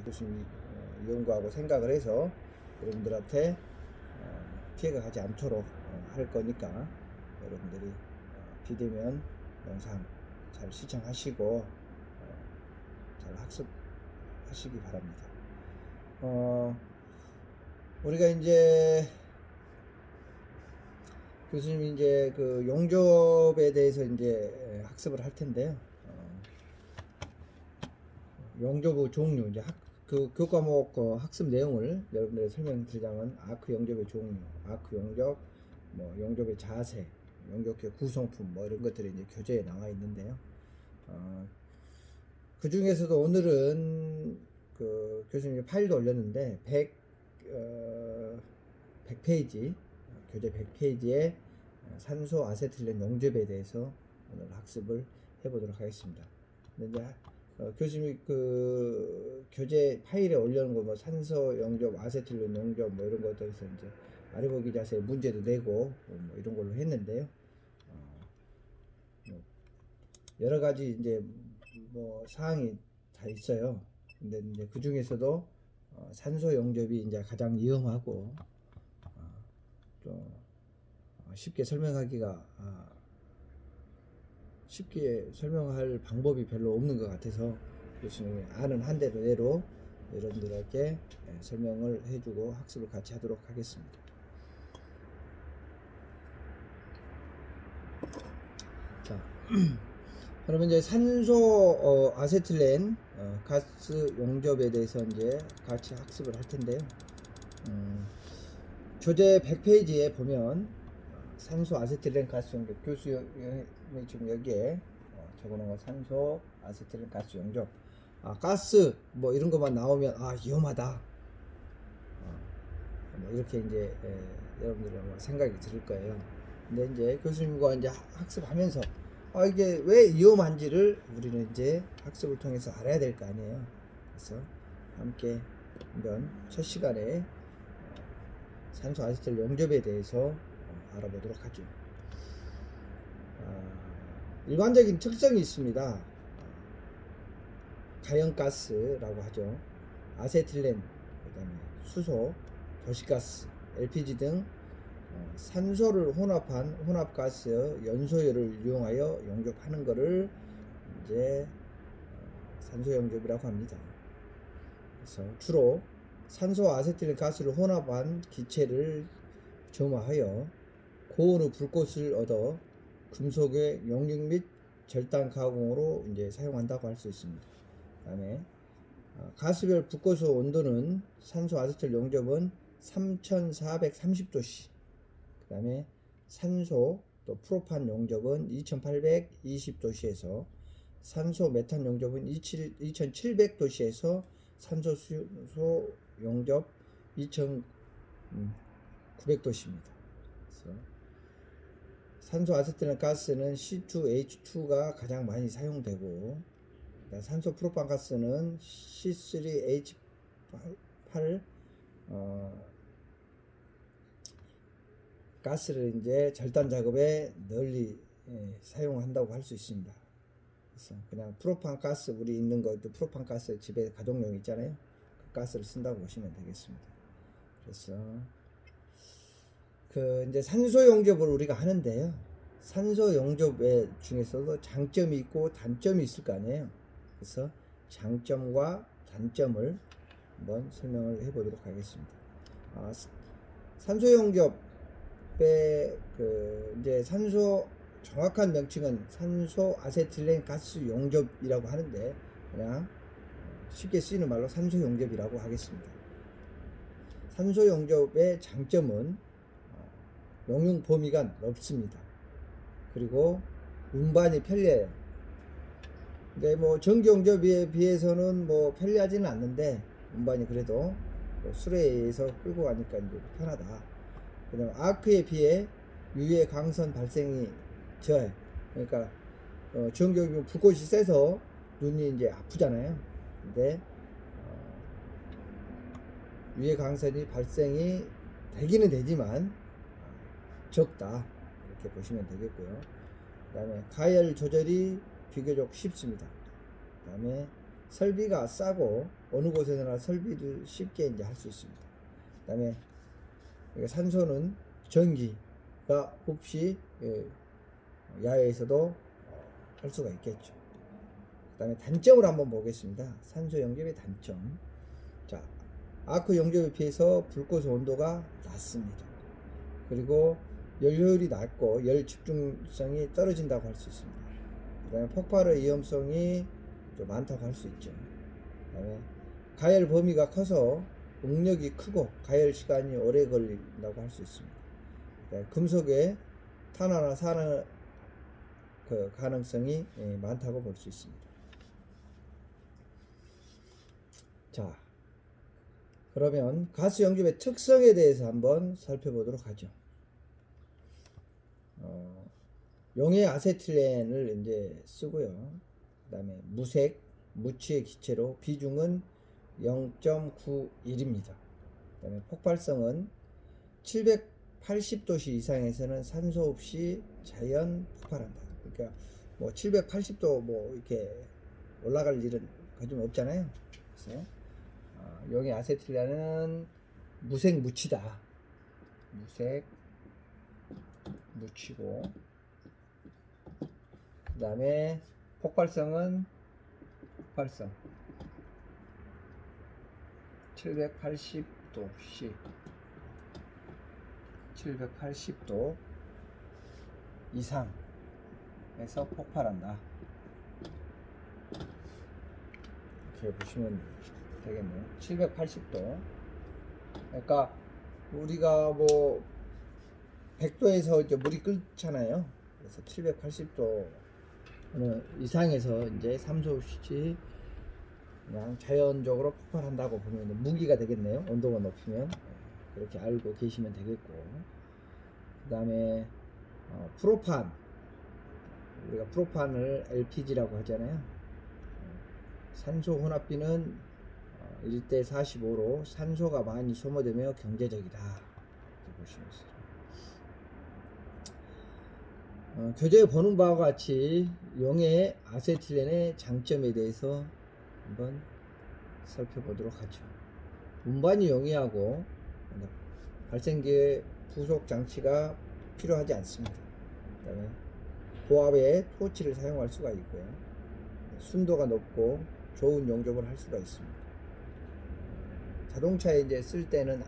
교수님이 연구하고 생각을 해서 여러분들한테 피해가 가지 않도록 할 거니까 여러분들이 비대면 영상 잘 시청하시고 잘 학습하시기 바랍니다. 우리가 이제 교수님이 이제 그 용접에 대해서 이제 학습을 할 텐데요. 용접의 종류, 이제 그 교과목 학습 내용을 여러분들에게 설명드리자면, 아크 용접의 종류, 아크 용접, 뭐 용접의 자세, 용접기 구성품, 뭐 이런 것들이 이제 교재에 나와 있는데요. 그 중에서도 오늘은 그 교수님이 파일도 올렸는데 100페이지, 교재 100페이지의 산소 아세틸렌 용접에 대해서 오늘 학습을 해보도록 하겠습니다. 근데 이제 교수님이 그 교재 파일에 올려놓은 거, 뭐 산소 용접, 아세틸렌 용접, 뭐 이런 것들에서 이제 아래 보기 자세 문제도 내고 뭐 이런 걸로 했는데요. 여러 가지 이제 뭐 사항이 다 있어요. 근데 이제 그 중에서도 산소 용접이 이제 가장 위험하고 좀 쉽게 설명할 방법이 별로 없는 것 같아서 교수님이 아는 한대로 여러분들에게 설명을 해주고 학습을 같이 하도록 하겠습니다. 자, 그러면 이제 산소 아세틸렌 가스 용접에 대해서 이제 같이 학습을 할 텐데요. 교재 100페이지에 보면 산소 아세틸렌 가스 용접, 교수님이 지금 여기에 적어놓은 거 산소 아세틸렌 가스 용접, 가스 뭐 이런 것만 나오면 위험하다, 뭐 이렇게 이제 여러분들은 생각이 들 거예요. 근데 이제 교수님과 이제 학습하면서 이게 왜 위험한지를 우리는 이제 학습을 통해서 알아야 될 거 아니에요. 그래서 함께 이런 첫 시간에 산소 아세틸 용접에 대해서 알아보도록 하죠. 일반적인 특성이 있습니다. 가연가스라고 하죠. 아세틸렌, 그다음에 수소, 도시가스, LPG 등 산소를 혼합한 혼합가스 연소열을 이용하여 용접하는 것을 이제 산소 용접이라고 합니다. 그래서 주로 산소 아세틸렌 가스를 혼합한 기체를 점화하여 고온의 불꽃을 얻어 금속의 용융 및 절단 가공으로 이제 사용한다고 할 수 있습니다. 그다음에 가스별 불꽃의 온도는 산소 아세틸 용접은 3430도씨, 그 다음에 산소 또 프로판 용접은 2820도씨에서 산소 메탄 용접은 2700도씨에서 산소 수소 용접 2900도씨입니다. 그래서 산소 아세틸렌 가스는 C2H2가 가장 많이 사용되고, 산소 프로판 가스는 C3H8 가스를 이제 절단 작업에 널리 사용한다고 할 수 있습니다. 그래서 그냥 프로판 가스, 우리 있는 것도 프로판 가스 집에 가정용 있잖아요. 그 가스를 쓴다고 보시면 되겠습니다. 그래서 그 이제 산소 용접을 우리가 하는데요. 산소 용접 중에서도 장점이 있고 단점이 있을 거 아니에요. 그래서 장점과 단점을 한번 설명을 해보도록 하겠습니다. 산소 용접의 이제 정확한 명칭은 산소 아세틸렌 가스 용접이라고 하는데, 그냥 쉽게 쓰이는 말로 산소 용접이라고 하겠습니다. 산소 용접의 장점은 용융 범위가 넓습니다. 그리고 운반이 편리해요. 근데 뭐 전기 용접에 비해서는 뭐 편리하지는 않는데, 운반이 그래도 수레에서 끌고 가니까 이제 편하다. 그다음 아크에 비해 유해 광선 발생이 저해. 그러니까 전기 용접 불꽃이 세서 눈이 이제 아프잖아요. 근데 유해 광선이 발생이 되기는 되지만 적다, 이렇게 보시면 되겠고요. 그 다음에 가열 조절이 비교적 쉽습니다. 그 다음에 설비가 싸고 어느 곳에서나 설비를 쉽게 이제 할 수 있습니다. 그다음에 산소는 전기가 없이 야외에서도 할 수가 있겠죠. 그다음에 단점을 한번 보겠습니다. 산소 용접의 단점. 자, 아크 용접에 비해서 불꽃 온도가 낮습니다. 그리고 연료율이 낮고 열 집중성이 떨어진다고 할 수 있습니다. 그다음에 폭발의 위험성이 좀 많다고 할 수 있죠. 그다음에 가열 범위가 커서 응력이 크고 가열 시간이 오래 걸린다고 할 수 있습니다. 금속의 탄화나 산화 그 가능성이 많다고 볼 수 있습니다. 자, 그러면 가스 용접의 특성에 대해서 한번 살펴보도록 하죠. 용해 아세틸렌을 이제 쓰고요. 그다음에 무색, 무취의 기체로 비중은 0.91입니다. 그다음에 폭발성은 780도씨 이상에서는 산소 없이 자연 폭발한다. 그러니까 뭐 780도 뭐 이렇게 올라갈 일은 거의 없잖아요. 그래서 용해 아세틸렌은 무색 무취다. 무색 무취고, 그 다음에 폭발성 780도씨 780도 이상에서 폭발한다. 이렇게 보시면 되겠네요. 780도. 그러니까 우리가 뭐 100도에서 이제 물이 끓잖아요. 그래서 780도 이상에서 이제 산소 없이 그냥 자연적으로 폭발한다고 보면 무기가 되겠네요. 온도가 높으면 그렇게 알고 계시면 되겠고, 그 다음에 프로판, 우리가 프로판을 LPG라고 하잖아요. 산소 혼합비는 1대 45로 산소가 많이 소모되며 경제적이다. 이렇게 보시면 있어요. 교재에 보는 바와 같이 용해 아세틸렌의 장점에 대해서 한번 살펴보도록 하죠. 운반이 용이하고 발생기에 부속 장치가 필요하지 않습니다. 그다음에 고압의 토치를 사용할 수가 있고요. 순도가 높고 좋은 용접을 할 수가 있습니다. 자동차에 이제 쓸 때는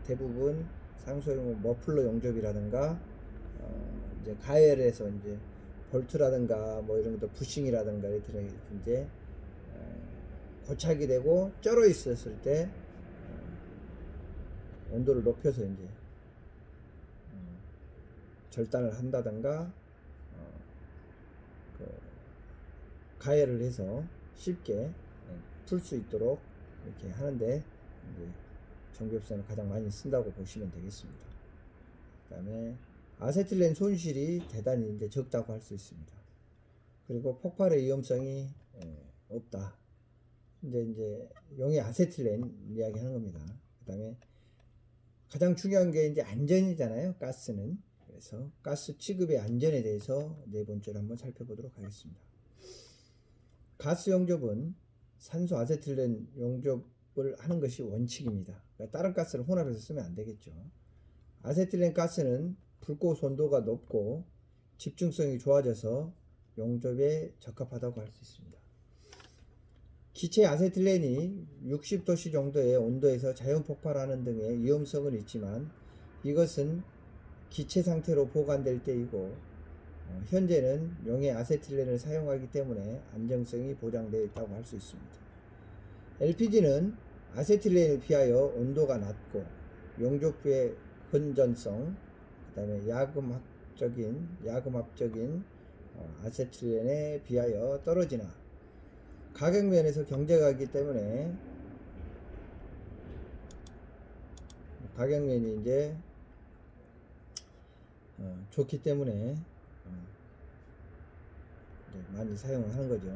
대부분 상소용 머플러 용접이라든가 이제 가열에서 이제 볼트라든가 뭐 이런 것도 부싱이라든가 이렇게 이제 고착이 되고 쩔어 있었을 때 온도를 높여서 이제 절단을 한다든가 가열을 해서 쉽게 풀 수 있도록 이렇게 하는데 이제 정비업소는 가장 많이 쓴다고 보시면 되겠습니다. 그다음에 아세틸렌 손실이 대단히 이제 적다고 할 수 있습니다. 그리고 폭발의 위험성이 없다. 이제 용해 아세틸렌 이야기하는 겁니다. 그다음에 가장 중요한 게 이제 안전이잖아요. 가스는. 그래서 가스 취급의 안전에 대해서 네 번째로 한번 살펴보도록 하겠습니다. 가스 용접은 산소 아세틸렌 용접을 하는 것이 원칙입니다. 그러니까 다른 가스를 혼합해서 쓰면 안 되겠죠. 아세틸렌 가스는 불꽃 온도가 높고 집중성이 좋아져서 용접에 적합하다고 할 수 있습니다. 기체 아세틸렌이 60도씨 정도의 온도에서 자연 폭발하는 등의 위험성은 있지만 이것은 기체 상태로 보관될 때이고 현재는 용해 아세틸렌을 사용하기 때문에 안정성이 보장되어 있다고 할 수 있습니다. LPG는 아세틸렌에 비하여 온도가 낮고 용접부의 건전성, 그 다음에 야금합적인 아세틸렌에 비하여 떨어지나 가격 면에서 경제가이기 때문에 가격면이 이제 좋기 때문에 많이 사용을 하는 거죠.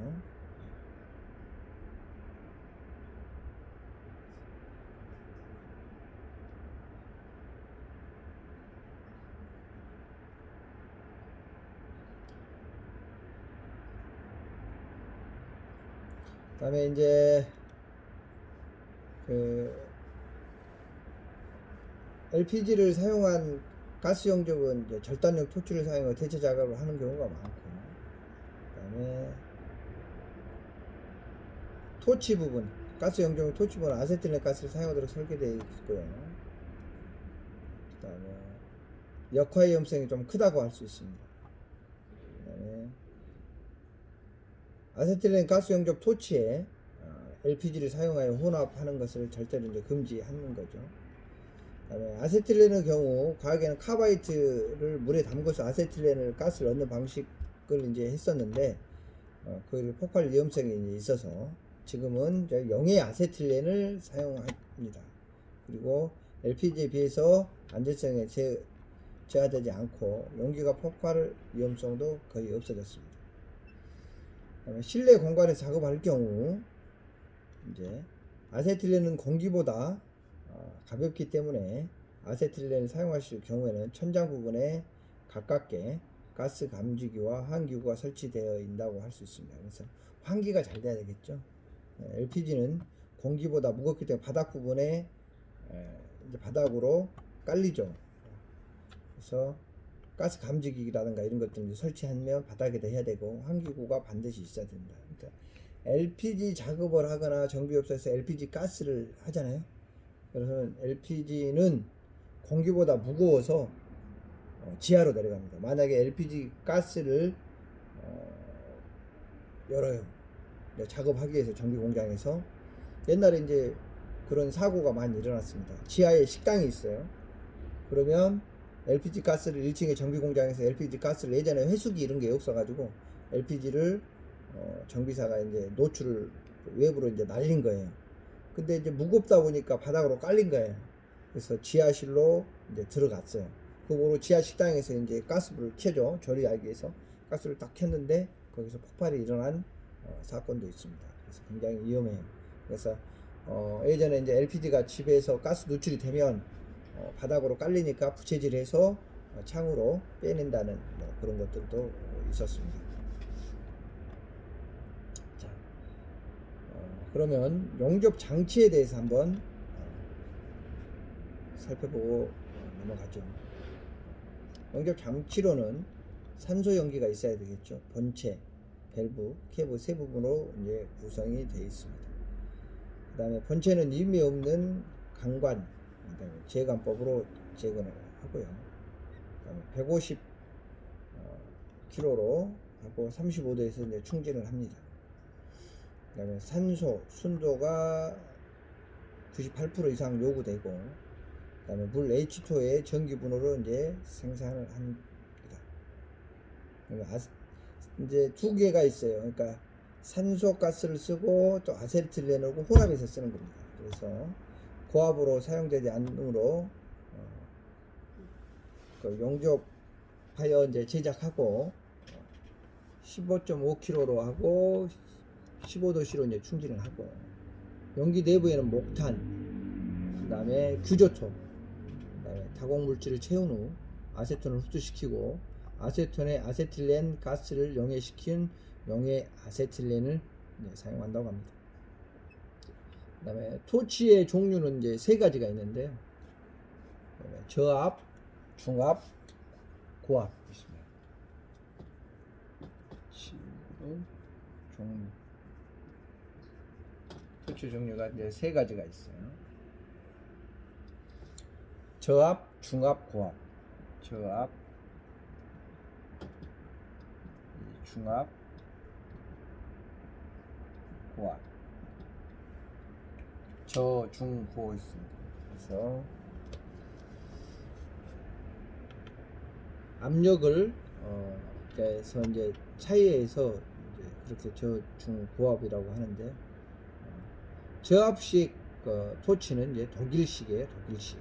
그다음에 이제 그 LPG를 사용한 가스 용접은 이제 절단용 토치를 사용해 대체 작업을 하는 경우가 많고, 그다음에 토치 부분, 가스 용접용 토치 부분 아세틸렌 가스를 사용하도록 설계되어 있고요. 그다음에 역화 위험성이 좀 크다고 할 수 있습니다. 그다음에 아세틸렌 가스 용접 토치에 LPG를 사용하여 혼합하는 것을 절대로 이제 금지하는 거죠. 그다음에 아세틸렌의 경우 과거에는 카바이트를 물에 담궈서 아세틸렌을 가스를 얻는 방식을 이제 했었는데 그 폭발 위험성이 이제 있어서 지금은 영해 아세틸렌을 사용합니다. 그리고 LPG에 비해서 안전성에 제한되지 않고 용기가 폭발 위험성도 거의 없어졌습니다. 그다음에 실내 공간에 작업할 경우 이제 아세틸렌은 공기보다 가볍기 때문에 아세틸렌을 사용하실 경우에는 천장 부분에 가깝게 가스 감지기와 환기구가 설치되어 있다고 할 수 있습니다. 그래서 환기가 잘 돼야 되겠죠. LPG는 공기보다 무겁기 때문에 바닥 부분에 이제 바닥으로 깔리죠. 그래서 가스 감지기라든가 이런 것들을 설치하면 바닥에다 해야 되고 환기구가 반드시 있어야 됩니다. 그러니까 LPG 작업을 하거나 정비업소에서 LPG 가스를 하잖아요. 그래서 LPG는 공기보다 무거워서 지하로 내려갑니다. 만약에 LPG 가스를 열어요. 작업하기 위해서 정비 공장에서 옛날에 이제 그런 사고가 많이 일어났습니다. 지하에 식당이 있어요. 그러면 LPG 가스를 1층에 정비 공장에서 LPG 가스를 예전에 회수기 이런 게 없어가지고 LPG를 정비사가 이제 노출을 외부로 이제 날린 거예요. 근데 이제 무겁다 보니까 바닥으로 깔린 거예요. 그래서 지하실로 이제 들어갔어요. 그거로 지하 식당에서 이제 가스불을 켜죠. 조리하기 위해서 가스를 딱 켰는데 거기서 폭발이 일어난 사건도 있습니다. 그래서 굉장히 위험해요. 그래서 예전에 이제 LPG가 집에서 가스 누출이 되면 바닥으로 깔리니까 부채질해서 창으로 빼낸다는 그런 것들도 있었습니다. 자, 그러면 용접 장치에 대해서 한번 살펴보고 넘어가죠. 용접 장치로는 산소 용기가 있어야 되겠죠. 본체, 밸브, 캐브 세 부분으로 이제 구성이 되어 있습니다. 그 다음에 본체는 임이 없는 강관, 그다음에 제관법으로 제거를 하고요. 그다음에 150kg로 하고 35도에서 이제 충진을 합니다. 그다음에 산소, 순도가 98% 이상 요구되고, 그다음에 물 H2의 전기 분호로 이제 생산을 합니다. 이제 두 개가 있어요. 그러니까 산소 가스를 쓰고 또 아세틸렌하고 혼합해서 쓰는 겁니다. 그래서 고압으로 사용되지 않으므로 그 용접하여 이제 제작하고 15.5kg로 하고 15도씨로 이제 충진을 하고, 용기 내부에는 목탄, 그 다음에 규조토, 그 다음에 타공 물질을 채운 후 아세톤을 흡수시키고 아세톤에 아세틸렌 가스를 용해시킨 용해 아세틸렌을 사용한다고 합니다. 그 다음에 토치의 종류는 이제 세 가지가 있는데요. 저압, 중압, 고압 있습니다. 종류. 토치 종류가 이제 세 가지가 있어요. 저압, 중압, 고압. 저압, 중압, 고압. 저, 중, 고 있습니다. 그래서 압력을 그래서 이제 차이에서 이제 그렇게 저, 중, 고압이라고 하는데, 저압식 토치는 이제 독일식이에요. 독일식.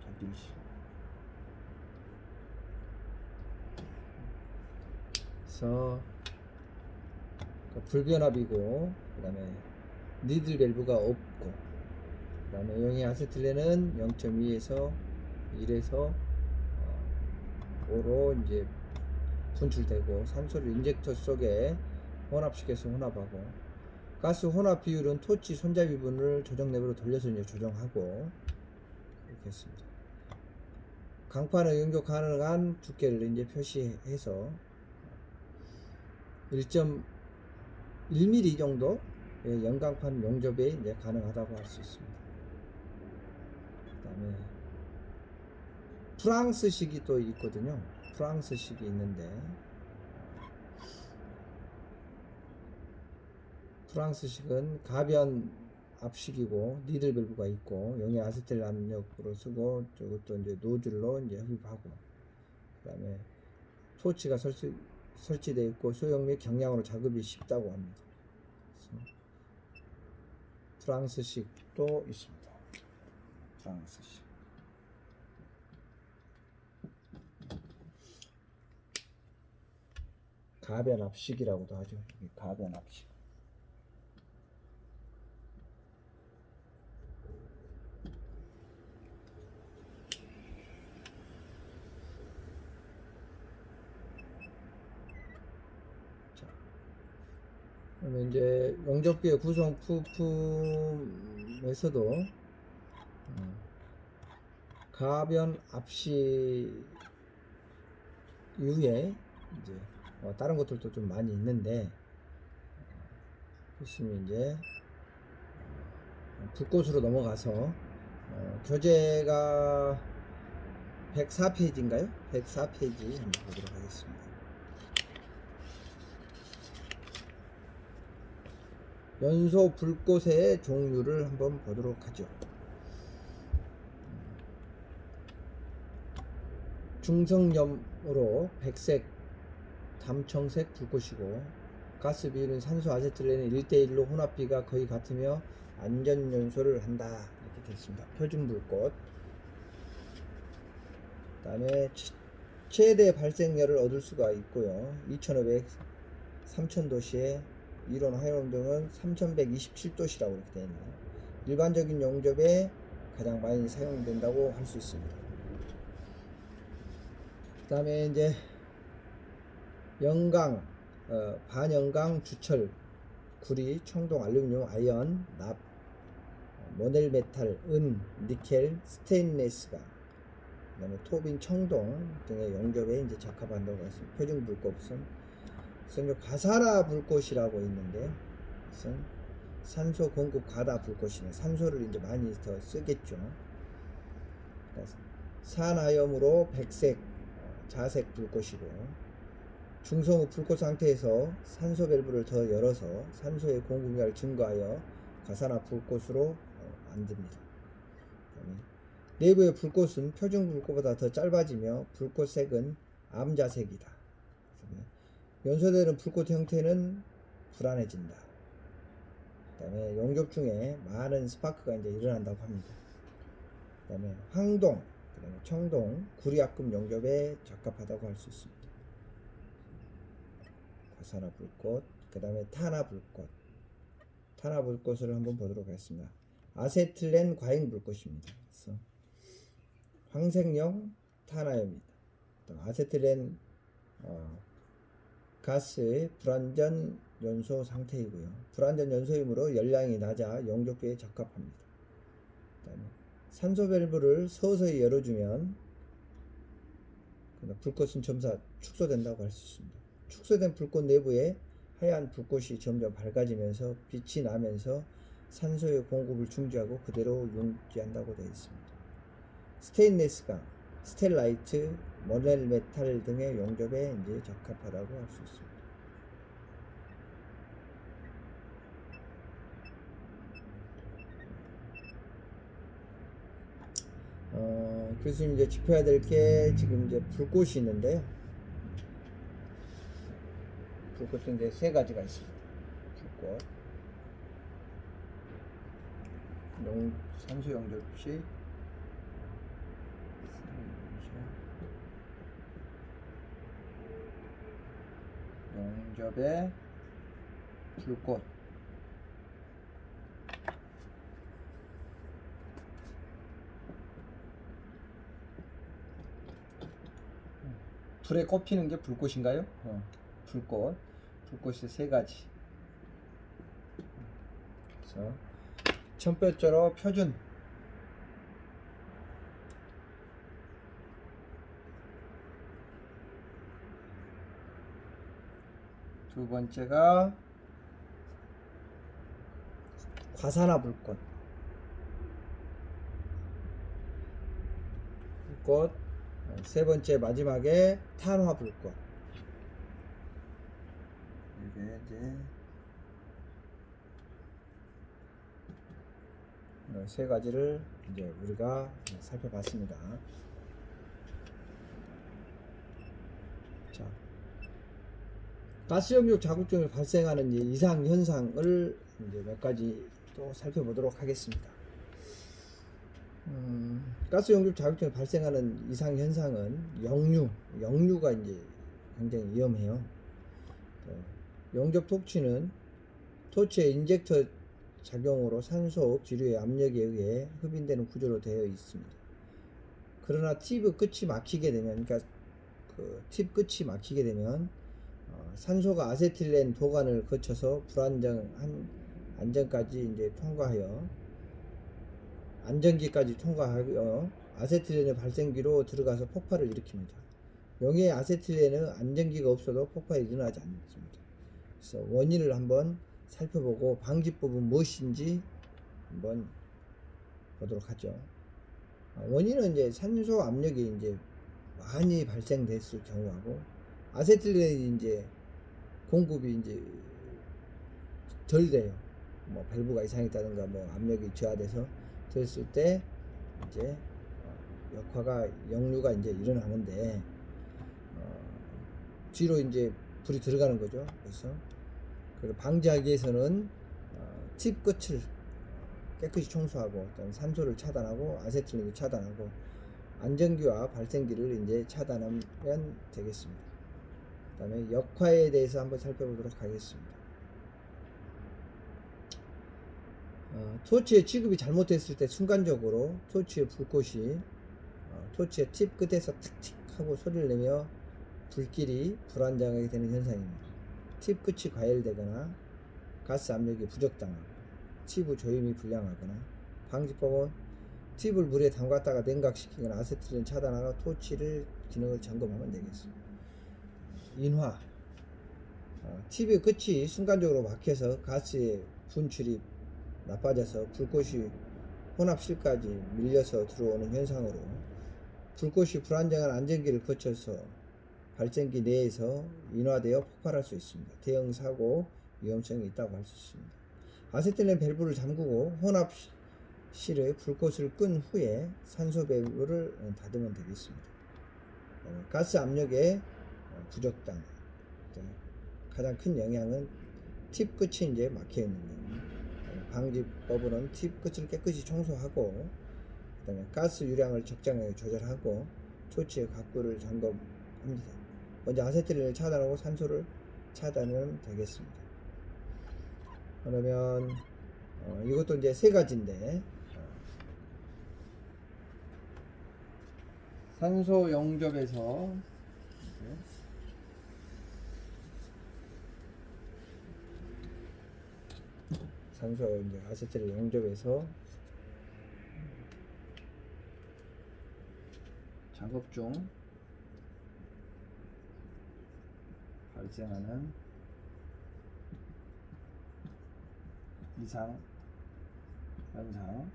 독일식. 그래서 불변압이고, 그 다음에 니들 밸브가 없고, 그 다음에 용해 아세틸렌은 0.2에서 1에서 5로 이제 분출되고, 산소를 인젝터 속에 혼합시켜서 혼합하고, 가스 혼합 비율은 토치 손잡이분을 조정 랩으로 돌려서 이제 조정하고 이렇게 했습니다. 강판의 용접 가능한 두께를 이제 표시해서 1.1mm 정도 연강판 용접에 이제 가능하다고 할 수 있습니다. 그다음에 프랑스식이 또 있거든요. 프랑스식이 있는데, 프랑스식은 가변 압식이고 니들 밸브가 있고 용해 아세틸 압력으로 쓰고, 저것도 이제 노즐로 이제 흡입하고, 그다음에 토치가 설치되어 있고 소형 및 경량으로 작업이 쉽다고 합니다. 그래서 프랑스식도 있습니다. 프랑스식. 가변 압식이라고도 하죠. 가변 압식. 그러면 이제 용접기의 구성 부품에서도 가변 압식 이후에 이제 다른 것들도 좀 많이 있는데, 보시면 이제 불꽃으로 넘어가서 교재가 104페이지인가요? 104페이지 한번 보도록 하겠습니다. 연소 불꽃의 종류를 한번 보도록 하죠. 중성염으로 백색, 담청색 불꽃이고, 가스 비율은 산소 아세틸렌은 1대1로 혼합비가 거의 같으며 안전 연소를 한다. 이렇게 되어 있습니다. 표준 불꽃. 그 다음에 최대 발생열을 얻을 수가 있고요. 2500, 3000도씨에 이론 하이론 등은 3127도씨라고 이렇게 되어 있네요. 일반적인 용접에 가장 많이 사용된다고 할 수 있습니다. 그 다음에 이제 영강, 반영강 주철, 구리, 청동, 알루미늄, 아연, 납, 모넬 메탈, 은, 니켈, 스테인레스가, 그 다음에 토빈, 청동 등의 용접에 이제 적합한다고 했습니다. 표준 불꽃은 그래서 과산화 불꽃이라고 있는데, 그것은 산소 공급 과다 불꽃이네. 산소를 이제 많이 더 쓰겠죠. 산화염으로 백색, 자색 불꽃이고, 중성후 불꽃 상태에서 산소 밸브를 더 열어서 산소의 공급량을 증가하여 과산화 불꽃으로 만듭니다. 내부의 불꽃은 표준 불꽃보다 더 짧아지며 불꽃색은 암자색이다. 연소되는 불꽃 형태는 불안해진다. 그 다음에 용접 중에 많은 스파크가 이제 일어난다고 합니다. 그 다음에 황동, 그 다음에 청동, 구리압금 용접에 적합하다고 할 수 있습니다. 과산화 불꽃, 그 다음에 탄화 불꽃. 탄화 불꽃을 한번 보도록 하겠습니다. 아세틸렌 과잉 불꽃입니다. 그래서 황색염 탄화염입니다. 아세틸렌 가스의 불완전 연소 상태이고요. 불완전 연소이므로 열량이 낮아 용접기에 적합합니다. 그다음에 산소 밸브를 서서히 열어주면 불꽃은 점차 축소된다고 할 수 있습니다. 축소된 불꽃 내부에 하얀 불꽃이 점점 밝아지면서 빛이 나면서 산소의 공급을 중지하고 그대로 유지한다고 되어 있습니다. 스테인레스강, 스텔라이트, 모넬 메탈 등의 용접에 이제 적합하다고 할 수 있습니다. 교수님 이제 짚어야 될 게 지금 이제 불꽃이 있는데요. 불꽃은 이제 세 가지가 있습니다. 불꽃, 산소 용접 시 용접의 불꽃, 불에 꼽히는 게 불꽃인가요? 불꽃. 불꽃이 세 가지. 그래서 천뼈조로 표준. 두 번째가 과산화 불꽃. 세 번째 마지막에 탄화 불꽃. 이게 이제 세 가지를 이제 우리가 살펴봤습니다. 자, 가스 용역 자국증을 발생하는 이상 현상을 이제 몇 가지 또 살펴보도록 하겠습니다. 가스 용접 자극증이 발생하는 이상 현상은 역류가 이제 굉장히 위험해요. 용접 토치는 토치의 인젝터 작용으로 산소 지류의 압력에 의해 흡인되는 구조로 되어 있습니다. 그러나 팁 끝이 막히게 되면, 팁 끝이 막히게 되면 산소가 아세틸렌 도관을 거쳐서 불안정한 안전까지 이제 통과하여 안전기까지 통과하여 아세틸렌의 발생기로 들어가서 폭발을 일으킵니다. 용의 아세틸렌은 안전기가 없어도 폭발이 일어나지 않습니다. 그래서 원인을 한번 살펴보고 방지법은 무엇인지 한번 보도록 하죠. 원인은 이제 산소 압력이 이제 많이 발생됐을 경우하고 아세틸렌이 이제 공급이 이제 덜 돼요. 뭐 밸브가 이상했다든가 뭐 압력이 저하돼서 됐을 때 이제 역화가 역류가 이제 일어나는데 뒤로 이제 불이 들어가는 거죠. 그래서 방지하기 위해서는 팁 끝을 깨끗이 청소하고 어떤 산소를 차단하고 아세틸렌을 차단하고 안전기와 발생기를 이제 차단하면 되겠습니다. 그 다음에 역화에 대해서 한번 살펴보도록 하겠습니다. 토치의 취급이 잘못됐을 때 순간적으로 토치의 불꽃이 토치의 팁 끝에서 틱틱 하고 소리를 내며 불길이 불안정하게 되는 현상입니다. 팁 끝이 과열되거나 가스 압력이 부적당하고 팁의 조임이 불량하거나 방지법은 팁을 물에 담갔다가 냉각시키거나 아세틸렌 차단하고 토치를 기능을 점검하면 되겠습니다. 인화 팁의 끝이 순간적으로 막혀서 가스의 분출이 나빠져서 불꽃이 혼합실까지 밀려서 들어오는 현상으로 불꽃이 불안정한 안전기를 거쳐서 발생기 내에서 인화되어 폭발할 수 있습니다. 대형 사고 위험성이 있다고 할 수 있습니다. 아세틸렌 밸브를 잠그고 혼합실의 불꽃을 끈 후에 산소 밸브를 닫으면 되겠습니다. 가스 압력의 부적당 가장 큰 영향은 팁 끝이 이제 막혀 있는 거예요. 방지법으로는 팁 끝을 깨끗이 청소하고 그다음에 가스 유량을 적정하게 조절하고 토치의 각구를 점검합니다. 먼저 아세틸렌을 차단하고 산소를 차단하면 되겠습니다. 그러면 이것도 이제 세 가지인데 산소 용접에서 산소 이제 아세틸렌 용접에서 작업 중 발생하는 이상 현상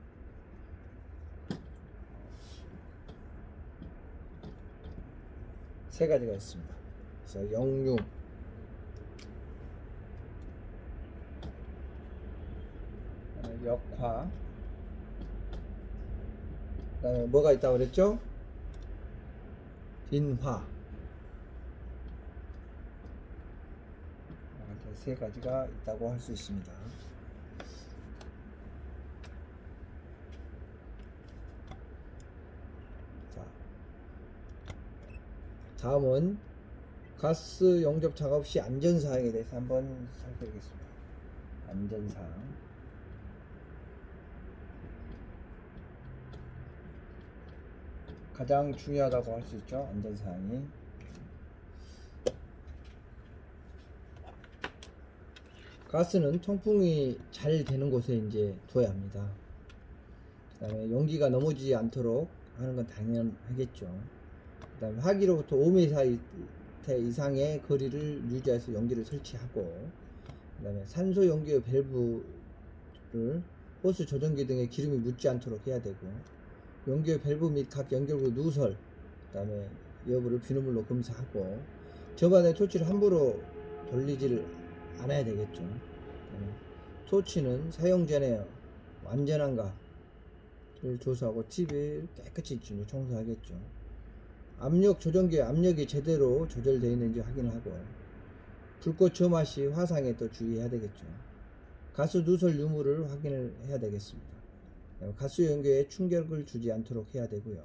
세 가지가 있습니다. 그래서 역류, 역화, 그다음에 뭐가 있다고 그랬죠? 인화. 이렇게 세 가지가 있다고 할 수 있습니다. 자, 다음은 가스 용접 작업 시 안전사항에 대해서 한번 살펴보겠습니다. 안전사항. 가장 중요하다고 할 수 있죠. 안전사항이 가스는 통풍이 잘 되는 곳에 이제 둬야 합니다. 그다음에 용기가 넘어지지 않도록 하는 건 당연하겠죠. 그다음에 화기로부터 5m 이상의 거리를 유지해서 용기를 설치하고, 그다음에 산소 용기의 밸브를 호스 조정기 등에 기름이 묻지 않도록 해야 되고, 용기의 밸브 및 각 연결부 누설, 그다음에 여부를 비누물로 검사하고, 저반의 토치를 함부로 돌리지를 않아야 되겠죠. 토치는 사용 전에 완전한가를 조사하고 팁을 깨끗이 청소하겠죠. 압력 조정기의 압력이 제대로 조절되어 있는지 확인하고, 불꽃 점화 시 화상에 또 주의해야 되겠죠. 가스 누설 유무를 확인을 해야 되겠습니다. 가스 연료에 충격을 주지 않도록 해야 되고요.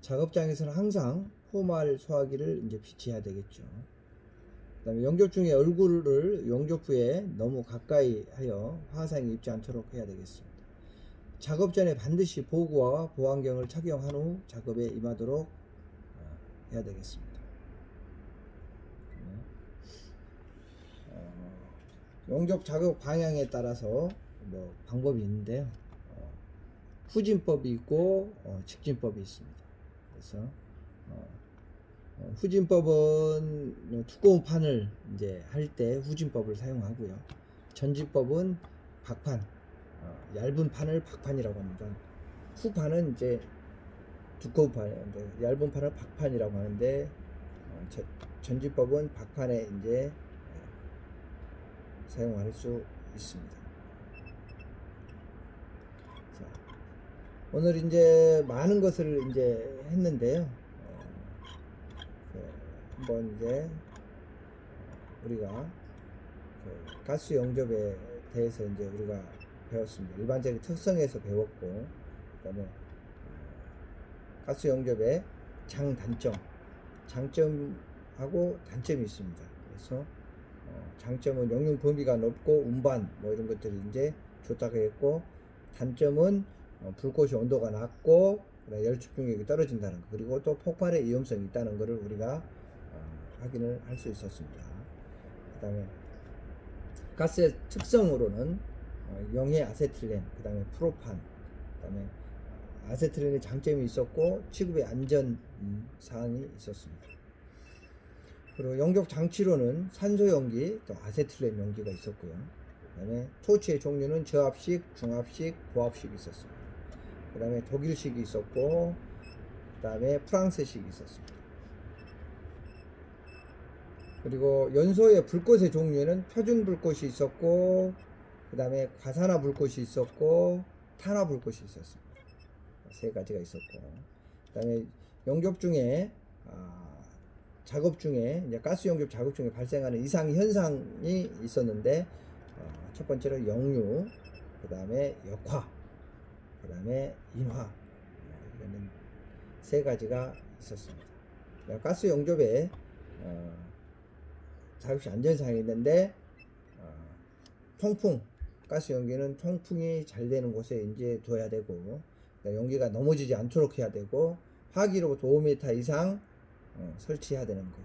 작업장에서는 항상 포말 소화기를 이제 비치해야 되겠죠. 그다음에 용접 중에 얼굴을 용접부에 너무 가까이 하여 화상이 입지 않도록 해야 되겠습니다. 작업 전에 반드시 보호구와 보안경을 착용한 후 작업에 임하도록 해야 되겠습니다. 용접 작업 방향에 따라서 뭐 방법이 있는데요. 후진법이 있고 직진법이 있습니다. 그래서 후진법은 두꺼운 판을 이제 할 때 후진법을 사용하고요. 전진법은 박판, 얇은 판을 박판이라고 합니다. 후판은 이제 두꺼운 판인데, 얇은 판을 박판이라고 하는데, 전진법은 박판에 이제 사용할 수 있습니다. 자, 오늘 이제 많은 것을 이제 했는데요. 한번 이제 우리가 가스 용접에 대해서 이제 우리가 배웠습니다. 일반적인 특성에서 배웠고, 그다음에 가스 용접의 장단점, 장점하고 단점이 있습니다. 그래서 장점은 용융 범위가 높고 운반 뭐 이런 것들이 이제 좋다고 했고, 단점은 불꽃이 온도가 낮고 열 집중력이 떨어진다는 거, 그리고 또 폭발의 위험성이 있다는 것을 우리가 확인을 할 수 있었습니다. 그 다음에 가스의 특성으로는 용해 아세틸렌, 그 다음에 프로판, 그 다음에 아세틸렌의 장점이 있었고 취급의 안전 사항이 있었습니다. 그리고 용접 장치로는 산소 용기, 또 아세틸렌 용기가 있었고요. 그 다음에 토치의 종류는 저압식, 중압식, 고압식이 있었습니다. 그 다음에 독일식이 있었고, 그 다음에 프랑스식이 있었습니다. 그리고 연소의 불꽃의 종류에는 표준 불꽃이 있었고, 그 다음에 과산화 불꽃이 있었고, 탄화 불꽃이 있었습니다. 세 가지가 있었고, 그 다음에 용접 중에 작업 중에 이제 가스 용접 작업 중에 발생하는 이상 현상이 있었는데, 첫 번째로 역류, 그 다음에 역화, 그 다음에 인화, 이거는 세 가지가 있었습니다. 가스 용접에 작업시 안전사항이 있는데, 통풍, 가스 용기는 통풍이 잘 되는 곳에 이제 둬야 되고, 용기가 넘어지지 않도록 해야 되고, 화기로부터 5m 이상 설치해야 되는 거,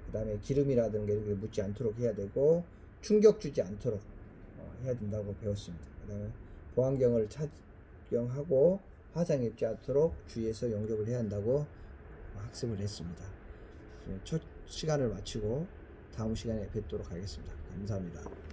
그 다음에 기름이라든가 이렇게 묻지 않도록 해야 되고, 충격 주지 않도록 해야 된다고 배웠습니다. 그 다음에 보안경을 착용하고 화상이 입지 않도록 주의해서 용접을 해야 한다고 학습을 했습니다. 첫 시간을 마치고 다음 시간에 뵙도록 하겠습니다. 감사합니다.